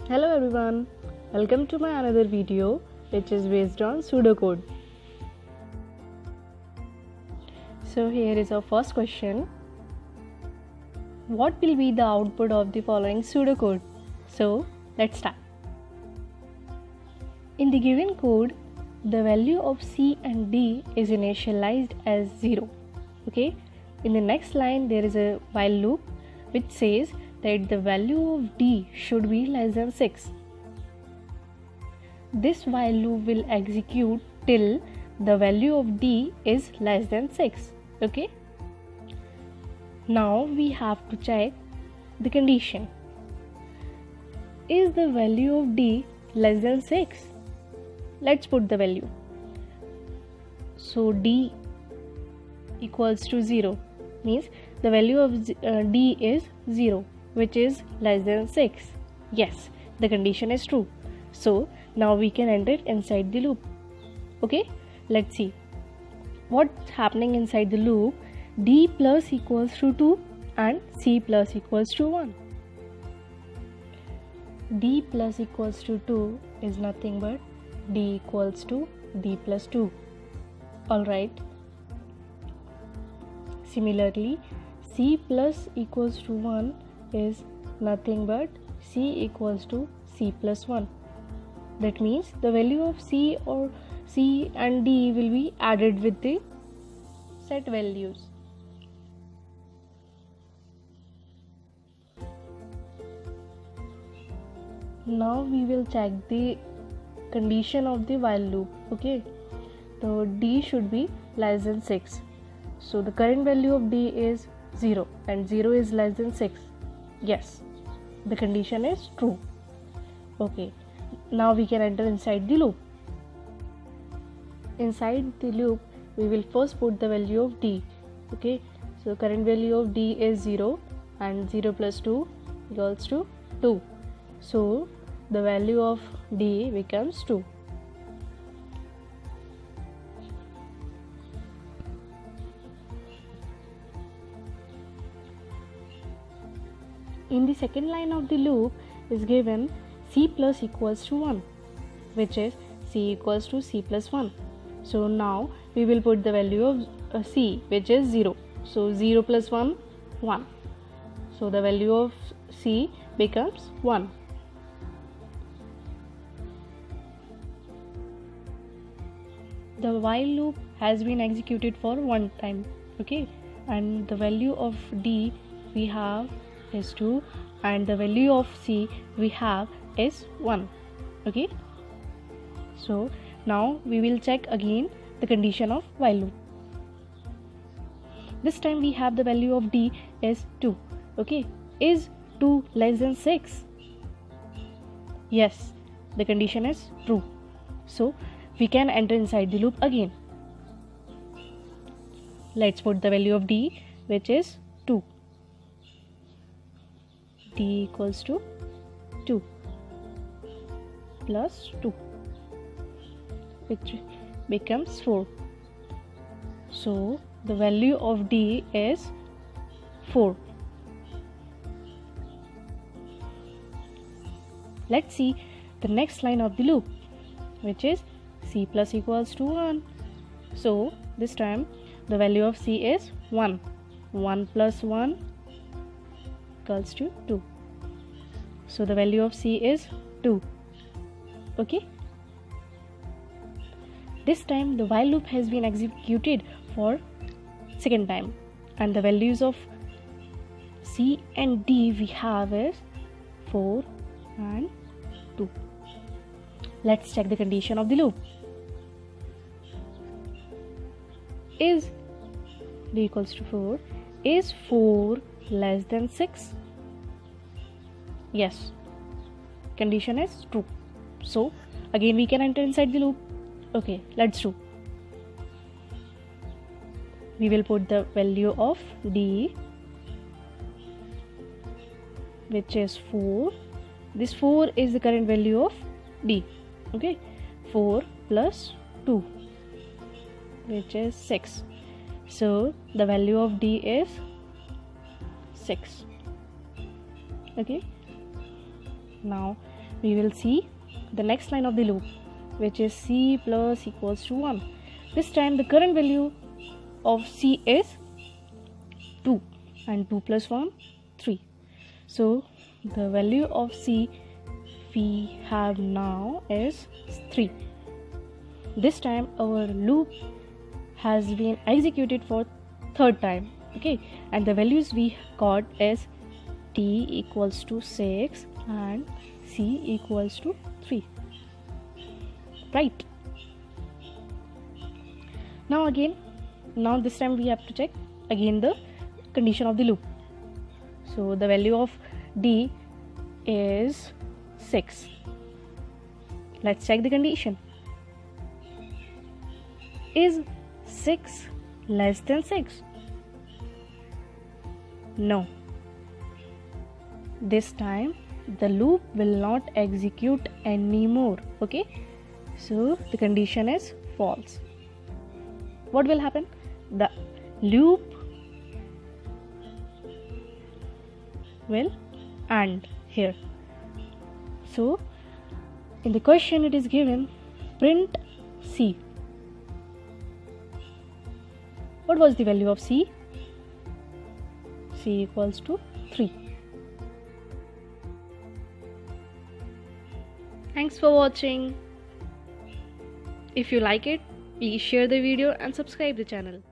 Hello everyone, welcome to my another video which is based on pseudocode. So here is our first question. What will be the output of the following pseudocode? So let's start. In the given code, the value of C and D is initialized as 0. Okay. In the next line there is a while loop which says that the value of D should be less than 6. This while loop will execute till the value of D is less than 6. Okay. Now we have to check the condition. Is the value of D less than 6? Let's put the value. So D equals to 0 means the value of D is 0, which is less than 6. Yes, the condition is true. So now we can enter it inside the loop. Okay, let's see what's happening inside the loop. D plus equals to 2 and C plus equals to 1. D plus equals to 2 is nothing but D equals to D plus 2. Alright. Similarly, C plus equals to 1 is nothing but C equals to C plus 1. That means the value of C or C and D will be added with the set values. Now we will check the condition of the while loop. Okay, so D should be less than 6. So the current value of D is 0 and 0 is less than 6. Yes, the condition is true. Okay, now we can enter inside the loop. Inside the loop we will first put the value of D. Okay, so current value of D is 0 and 0 plus 2 equals to 2. So the value of D becomes 2. In the second line of the loop is given C plus equals to 1, which is C equals to C plus 1. So now we will put the value of C, which is 0. So 0 plus 1, 1. So the value of C becomes 1. The while loop has been executed for one time. Okay, and the value of D we have is 2 and the value of C we have is 1. Okay, so now we will check again the condition of while loop. This time we have the value of D is 2. Okay, is 2 less than 6? Yes, the condition is true. So we can enter inside the loop again. Let's put the value of D, which is 2. D equals to 2 plus 2, which becomes 4. So the value of D is 4. Let's see the next line of the loop, which is C plus equals to 1. So this time the value of C is 1. 1 plus 1 equals to 2. So the value of C is 2. Okay. This time the while loop has been executed for second time and the values of C and D we have is 4 and 2. Let's check the condition of the loop. Is D equals to 4? Is 4 less than 6? Yes, condition is true. So again we can enter inside the loop. Okay, let's do. We will put the value of D, which is 4. This 4 is the current value of D. Okay, 4 plus 2, which is 6. So the value of D is 6. Okay, now we will see the next line of the loop, which is c plus equals to 1. This time the current value of c is 2 and 2 plus 1 3. So the value of c we have now is 3. This time our loop has been executed for third time, okay, and the values we got is t equals to 6 and c equals to 3, right? Now this time we have to check again the condition of the loop. So the value of d is 6. Let's check the condition. Is 6 less than 6? No. This time the loop will not execute anymore, okay? So the condition is false. What will happen? The loop will end here. So in the question it is given print c. What was the value of c? C equals to 3. Thanks for watching. If you like it, please share the video and subscribe the channel.